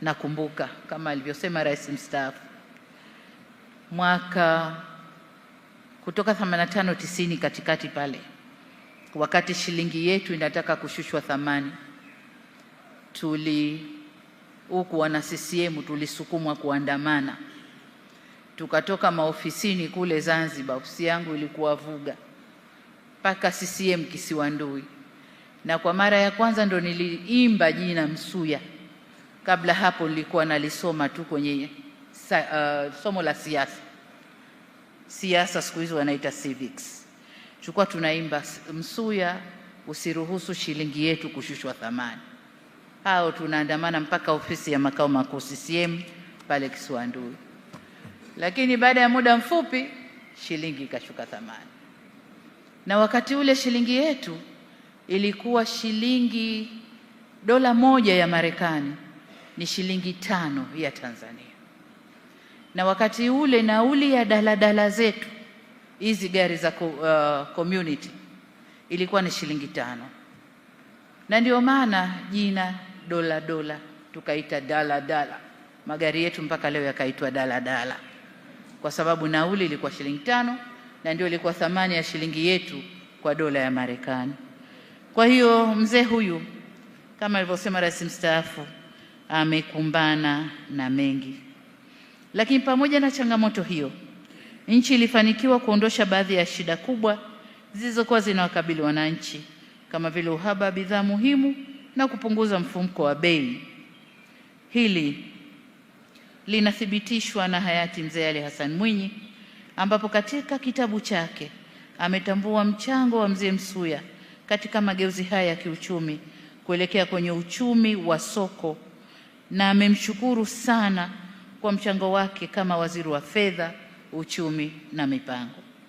Nakumbuka kama alivyosema Rais mstaafu, mwaka kutoka 85 90 katikati pale, wakati shilingi yetu inataka kushushwa thamani, huku wana CCM tulisukumwa kuandamana, tukatoka maofisini kule Zanzibar, ofisi yangu ilikuwa Vuga, mpaka CCM Kisiwandui, na kwa mara ya kwanza ndo niliimba jina Msuya. Kabla hapo nilikuwa nalisoma tu kwenye somo la siasa, siku hizo wanaita civics. Tulikuwa tunaimba Msuya, usiruhusu shilingi yetu kushushwa thamani. Hao tunaandamana mpaka ofisi ya makao makuu CCM pale Kisiwandui. Lakini baada ya muda mfupi shilingi ikashuka thamani, na wakati ule shilingi yetu ilikuwa shilingi dola moja ya Marekani ni shilingi 5 ya Tanzania, na wakati ule nauli ya daladala zetu hizi gari za community ilikuwa ni shilingi 5, na ndio maana jina dola tukaita daladala. Magari yetu mpaka leo yakaitwa daladala kwa sababu nauli ilikuwa shilingi 5, na ndio ilikuwa thamani ya shilingi yetu kwa dola ya Marekani. Kwa hiyo mzee huyu kama alivyosema Rais mstaafu amekumbana na mengi, lakini pamoja na changamoto hiyo, nchi ilifanikiwa kuondosha baadhi ya shida kubwa zilizokuwa zinawakabili wananchi kama vile uhaba wa bidhaa muhimu na kupunguza mfumuko wa bei. Hili linathibitishwa na hayati Mzee Ali Hassan Mwinyi, ambapo katika kitabu chake ametambua mchango wa Mzee Msuya katika mageuzi haya ya kiuchumi kuelekea kwenye uchumi wa soko, na amemshukuru sana kwa mchango wake kama waziri wa fedha, uchumi na mipango.